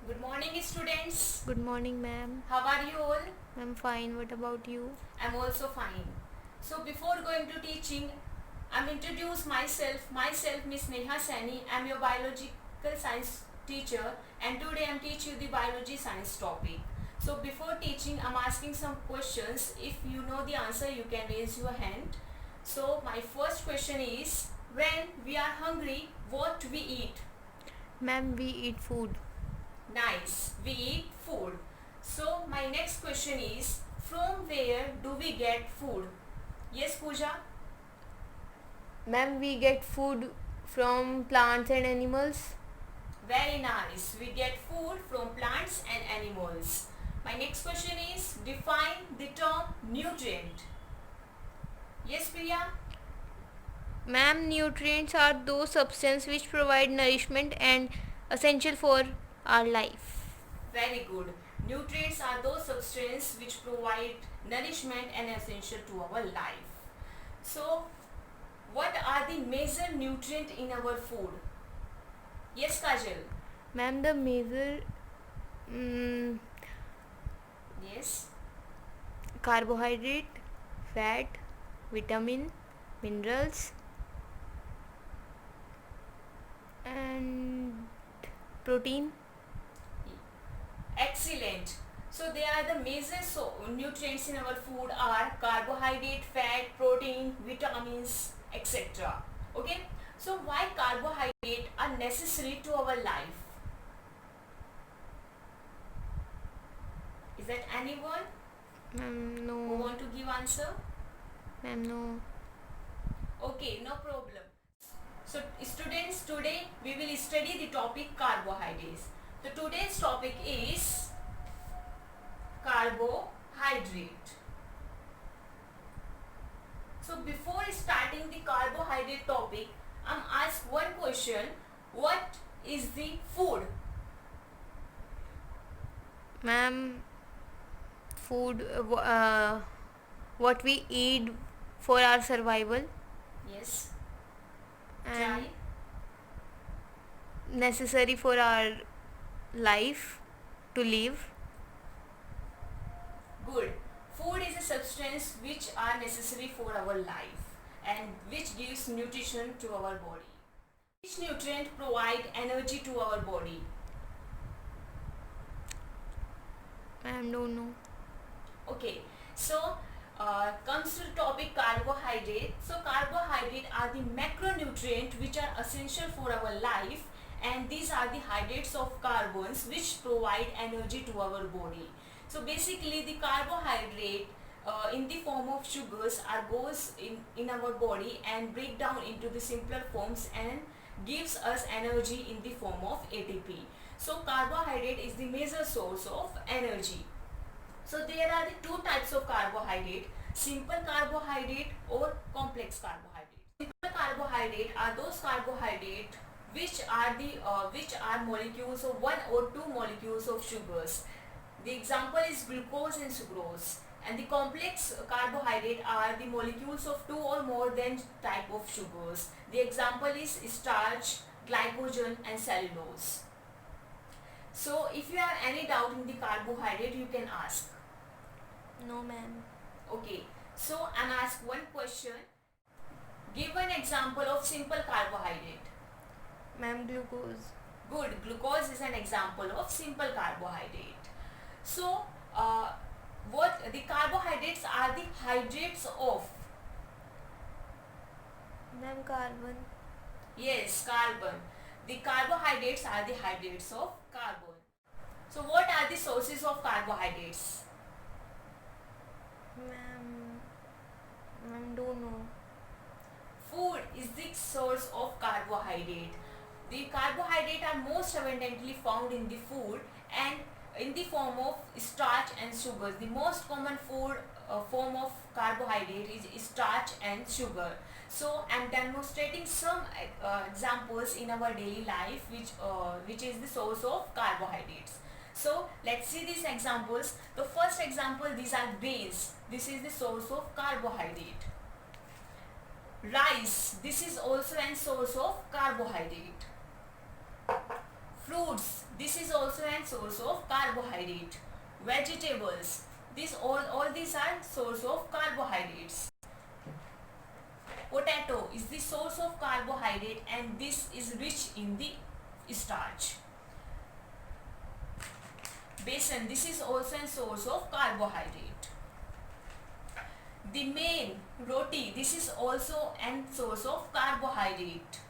Good morning, students. Good morning, ma'am. How are you all? I'm fine. What about you? I'm also fine. So before going to teaching, I'm introduce myself. Myself, Miss Neha Sani. I'm your biological science teacher, and today I'm teach you the biology science topic. So before teaching, I'm asking some questions. If you know the answer, you can raise your hand. So my first question is: when we are hungry, what we eat? Ma'am, we eat food. Nice. We eat food. So my next question is, from where do we get food? Yes, Pooja? Ma'am, we get food from plants and animals. Very nice. We get food from plants and animals. My next question is, define the term nutrient. Yes, Priya? Ma'am, nutrients are those substances which provide nourishment and essential for our life. Very good. Nutrients are those substances which provide nourishment and essential to our life. So, what are the major nutrients in our food? Yes, Kajal? Ma'am, the major Yes. carbohydrate, fat, vitamin, minerals, and protein. Excellent. So they are the major nutrients in our food are carbohydrate, fat, protein, vitamins, etc. Okay. So why carbohydrate are necessary to our life? Is that anyone Ma'am, who no. want to give answer? Ma'am, no. Okay, no problem. So students, today we will study the topic carbohydrates. So today's topic is carbohydrate. So before starting the carbohydrate topic, I'm asked one question. What is the food? Ma'am, food, what we eat for our survival Yes. and Jai. necessary for our life to live. Good. Food is a substance which are necessary for our life and which gives nutrition to our body. Which nutrient provide energy to our body? Ma'am, don't know. Okay, so comes to the topic carbohydrate. So carbohydrate are the macronutrient which are essential for our life, and these are the hydrates of carbons which provide energy to our body. So basically the carbohydrate in the form of sugars are goes in our body and break down into the simpler forms and gives us energy in the form of ATP. So carbohydrate is the major source of energy. So there are the two types of carbohydrate, simple carbohydrate or complex carbohydrate. Simple carbohydrate are those carbohydrate which are molecules of one or two molecules of sugars. The example is glucose and sucrose. And the complex carbohydrate are the molecules of two or more than type of sugars. The example is starch, glycogen and cellulose. So if you have any doubt in the carbohydrate, you can ask. No, ma'am. Okay, so I'm asked one question. Give an example of simple carbohydrate. Ma'am, glucose. Good, glucose is an example of simple carbohydrate. So, what the carbohydrates are the hydrates of? Ma'am, carbon. Yes, carbon. The carbohydrates are the hydrates of carbon. So, what are the sources of carbohydrates? Ma'am, don't know. Food is the source of carbohydrate. The carbohydrate are most abundantly found in the food and in the form of starch and sugars. The most common food form of carbohydrate is starch and sugar. So I am demonstrating some examples in our daily life which is the source of carbohydrates. So let's see these examples. The first example, these are grains. This is the source of carbohydrate. Rice, this is also a source of carbohydrate. Fruits, This is also a source of carbohydrate. Vegetables, all these are source of carbohydrates. Potato is the source of carbohydrate and this is rich in the starch. Besan, this is also a source of carbohydrate. The main roti, this is also a source of carbohydrate.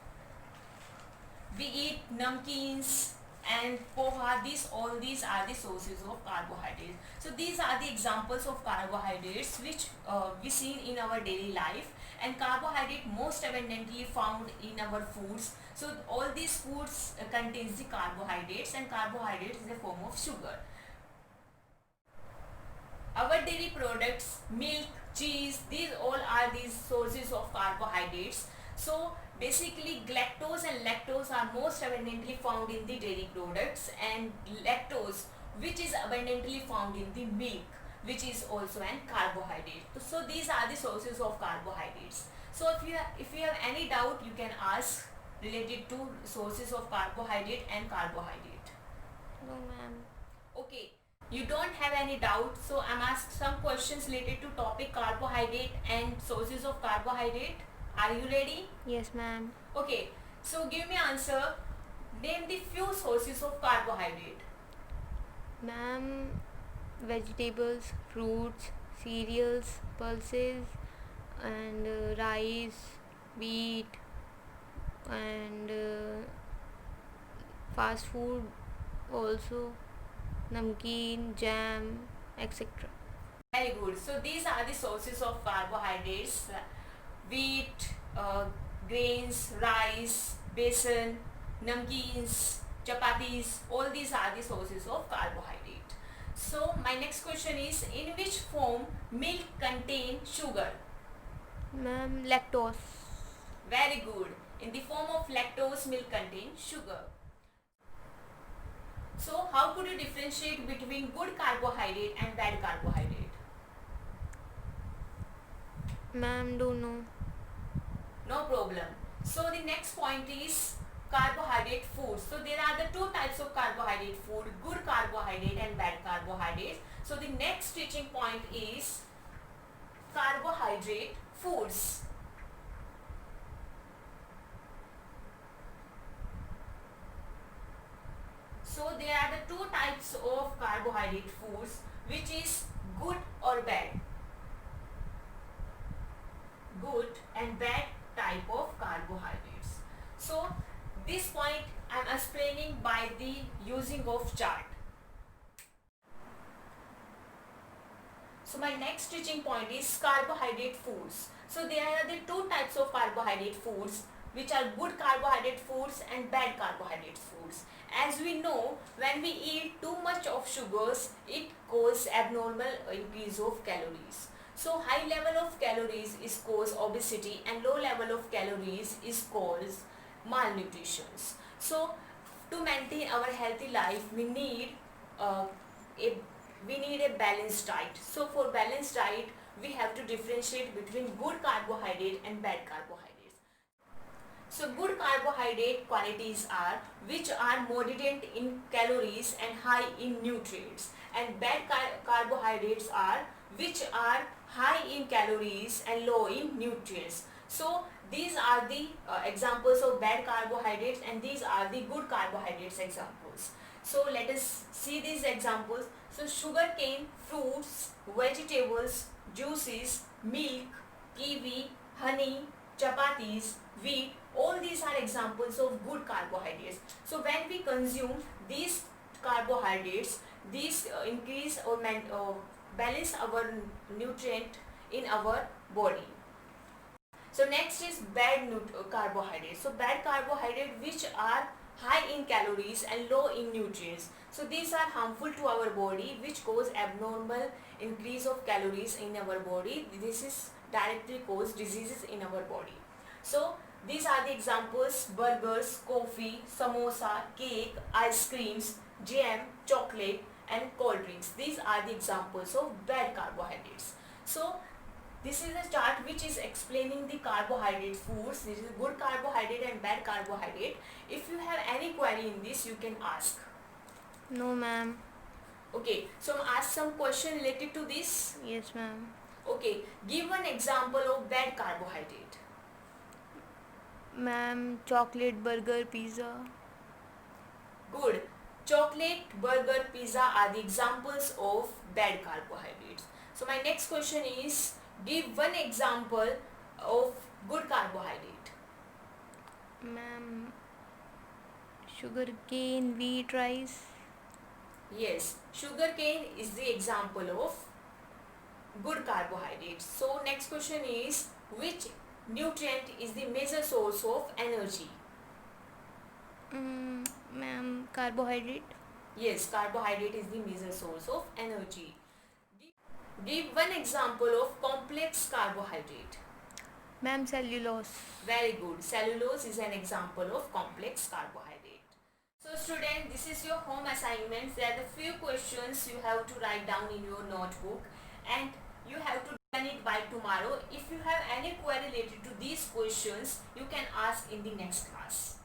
We eat namkeens and poha, all these are the sources of carbohydrates. So these are the examples of carbohydrates which we see in our daily life, and carbohydrate most abundantly found in our foods. So all these foods contains the carbohydrates, and carbohydrates is a form of sugar. Our dairy products, milk, cheese, these all are these sources of carbohydrates. So basically galactose and lactose are most abundantly found in the dairy products, and lactose which is abundantly found in the milk, which is also an carbohydrate. So these are the sources of carbohydrates. So if you have any doubt, you can ask related to sources of carbohydrate and carbohydrate. No, ma'am. Okay, you don't have any doubt, so I'm asked some questions related to topic carbohydrate and sources of carbohydrate. Are you ready? Yes, ma'am. Okay, so give me answer. Name the few sources of carbohydrate. Ma'am, vegetables, fruits, cereals, pulses, and rice, wheat, and fast food also, namkeen, jam, etc. Very good. So these are the sources of carbohydrates: wheat, grains, rice, besan, namkeens, chapatis. All these are the sources of carbohydrate. So my next question is: in which form milk contain sugar? Ma'am, lactose. Very good. In the form of lactose, milk contains sugar. So how could you differentiate between good carbohydrate and bad carbohydrate? Ma'am, don't know. No problem. So the next point is carbohydrate food. So there are the two types of carbohydrate food: good carbohydrate and bad carbohydrate. So the next teaching point is carbohydrate foods. So there are the two types of carbohydrate foods, which is good or bad. Good and bad type of carbohydrates. So this point I am explaining by the using of chart. So my next teaching point is carbohydrate foods. So there are the two types of carbohydrate foods, which are good carbohydrate foods and bad carbohydrate foods. As we know, when we eat too much of sugars, it causes abnormal increase of calories. So high level of calories is cause obesity, and low level of calories is cause malnutrition. So to maintain our healthy life, we need a balanced diet. So for balanced diet, we have to differentiate between good carbohydrate and bad carbohydrates. So good carbohydrate qualities are which are moderate in calories and high in nutrients, and bad carbohydrates are which are high in calories and low in nutrients. So these are the examples of bad carbohydrates, and these are the good carbohydrates examples. So let us see these examples. So sugarcane, fruits, vegetables, juices, milk, kiwi, honey, chapatis, wheat, all these are examples of good carbohydrates. So when we consume these carbohydrates, these increase or balance our nutrient in our body. So next is bad carbohydrates. So bad carbohydrates which are high in calories and low in nutrients. So these are harmful to our body, which cause abnormal increase of calories in our body. This is directly cause diseases in our body. So these are the examples: burgers, coffee, samosa, cake, ice creams, jam, chocolate and cold drinks. These are the examples of bad carbohydrates. So this is a chart which is explaining the carbohydrate foods. This is good carbohydrate and bad carbohydrate. If you have any query in this, you can ask. No, ma'am. Okay, so I'm ask some question related to this. Yes, ma'am. Okay, give one example of bad carbohydrate. Ma'am, chocolate, burger, pizza. Good. Chocolate, burger, pizza are the examples of bad carbohydrates. So my next question is, give one example of good carbohydrate. Ma'am, sugar cane, wheat, rice. Yes, sugarcane is the example of good carbohydrates. So next question is, which nutrient is the major source of energy? Ma'am, carbohydrate. Yes, carbohydrate is the major source of energy. Give one example of complex carbohydrate. Ma'am, cellulose. Very good. Cellulose is an example of complex carbohydrate. So student, this is your home assignments. There are the few questions you have to write down in your notebook and you have to done it by tomorrow. If you have any query related to these questions, you can ask in the next class.